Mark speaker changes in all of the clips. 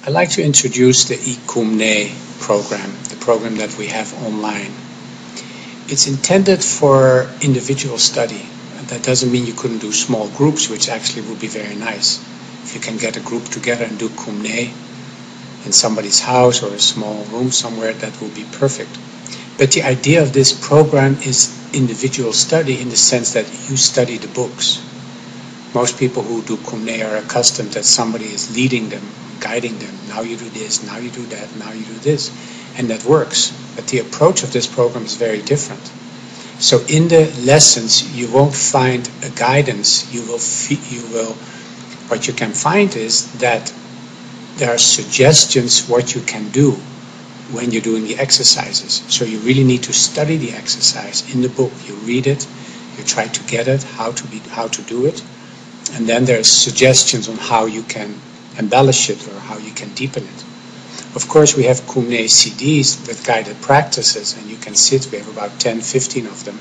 Speaker 1: I'd like to introduce the Kum Nye program, the program that we have online. It's intended for individual study. That doesn't mean you couldn't do small groups, which actually would be very nice. If you can get a group together and do Kum Nye in somebody's house or a small room somewhere, that would be perfect. But the idea of this program is individual study in the sense that you study the books. Most people who do Kum Nye are accustomed that somebody is leading them, guiding them. Now you do this, now you do that, now you do this. And that works. But the approach of this program is very different. So in the lessons, you won't find a guidance. What you can find is that there are suggestions what you can do when you're doing the exercises. So you really need to study the exercise in the book. You read it, you try to get it, how to do it. And then there's suggestions on how you can embellish it or how you can deepen it. Of course, we have Kum Nye CDs with guided practices, and you can sit. We have about 10, 15 of them.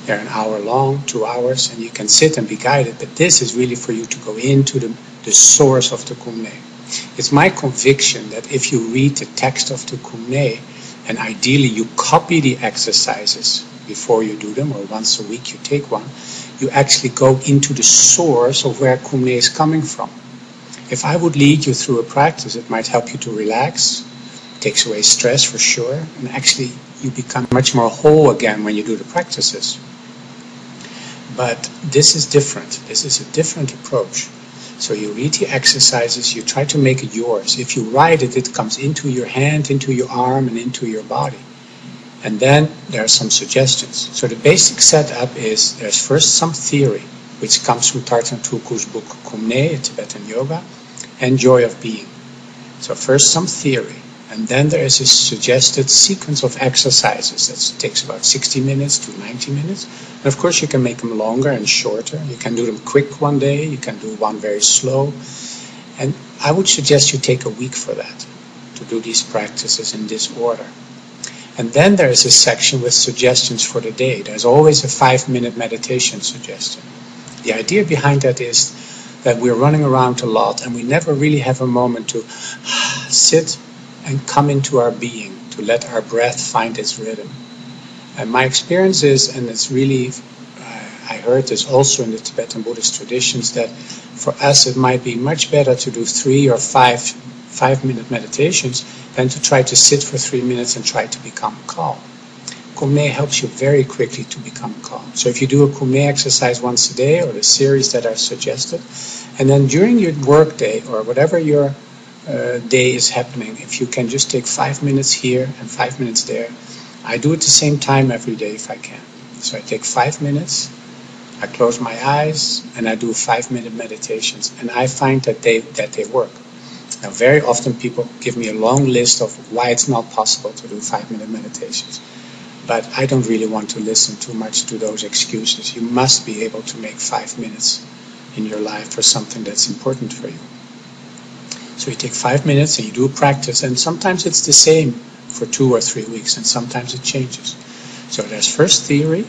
Speaker 1: They're an hour long, 2 hours, and you can sit and be guided. But this is really for you to go into the source of the Kum Nye. It's my conviction that if you read the text of the Kum Nye, and ideally you copy the exercises before you do them, or once a week you take one, you actually go into the source of where Kum Nye is coming from. If I would lead you through a practice, it might help you to relax, takes away stress for sure, and actually you become much more whole again when you do the practices. But this is different. This is a different approach. So you read the exercises, you try to make it yours. If you write it, it comes into your hand, into your arm, and into your body. And then there are some suggestions. So the basic setup is there's first some theory, which comes from Tartan Tulku's book Kum Nye, Tibetan Yoga, and Joy of Being. So first some theory, and then there is a suggested sequence of exercises that takes about 60 minutes to 90 minutes. And of course you can make them longer and shorter. You can do them quick one day, you can do one very slow. And I would suggest you take a week for that, to do these practices in this order. And then there is a section with suggestions for the day. There's always a 5-minute meditation suggestion. The idea behind that is that we're running around a lot and we never really have a moment to sit and come into our being, to let our breath find its rhythm. And my experience is, and it's really, I heard this also in the Tibetan Buddhist traditions, that for us it might be much better to do 3 or 5-minute meditations than to try to sit for 3 minutes and try to become calm. Kum Nye helps you very quickly to become calm. So if you do a Kum Nye exercise once a day, or the series that are suggested, and then during your work day or whatever your day is happening, if you can just take 5 minutes here and 5 minutes there. I do it the same time every day if I can. So I take 5 minutes, I close my eyes, and I do 5-minute meditations, and I find that they work. Now very often people give me a long list of why it's not possible to do 5-minute meditations. But I don't really want to listen too much to those excuses. You must be able to make 5 minutes in your life for something that's important for you. So you take 5 minutes and you do a practice, and sometimes it's the same for 2 or 3 weeks, and sometimes it changes. So there's first theory,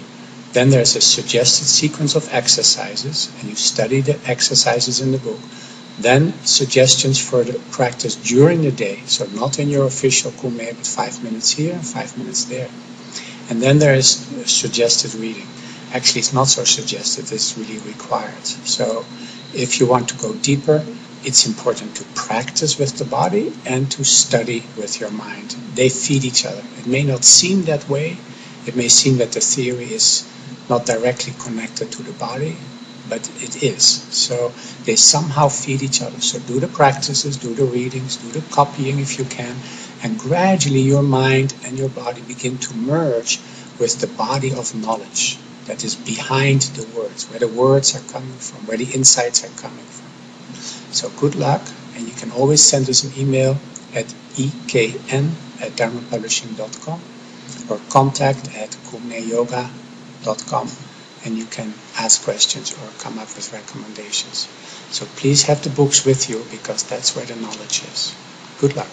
Speaker 1: then there's a suggested sequence of exercises, and you study the exercises in the book. Then suggestions for the practice during the day, so not in your official Kum Nye, but 5 minutes here and 5 minutes there. And then there is suggested reading. Actually, it's not so suggested, it's really required. So if you want to go deeper, it's important to practice with the body and to study with your mind. They feed each other. It may not seem that way. It may seem that the theory is not directly connected to the body, but it is. So they somehow feed each other. So do the practices, do the readings, do the copying if you can, and gradually your mind and your body begin to merge with the body of knowledge that is behind the words, where the words are coming from, where the insights are coming from. So good luck, and you can always send us an email at ekn@dharmapublishing.com or contact@kumnyeyoga.com, and you can ask questions or come up with recommendations. So please have the books with you, because that's where the knowledge is. Good luck.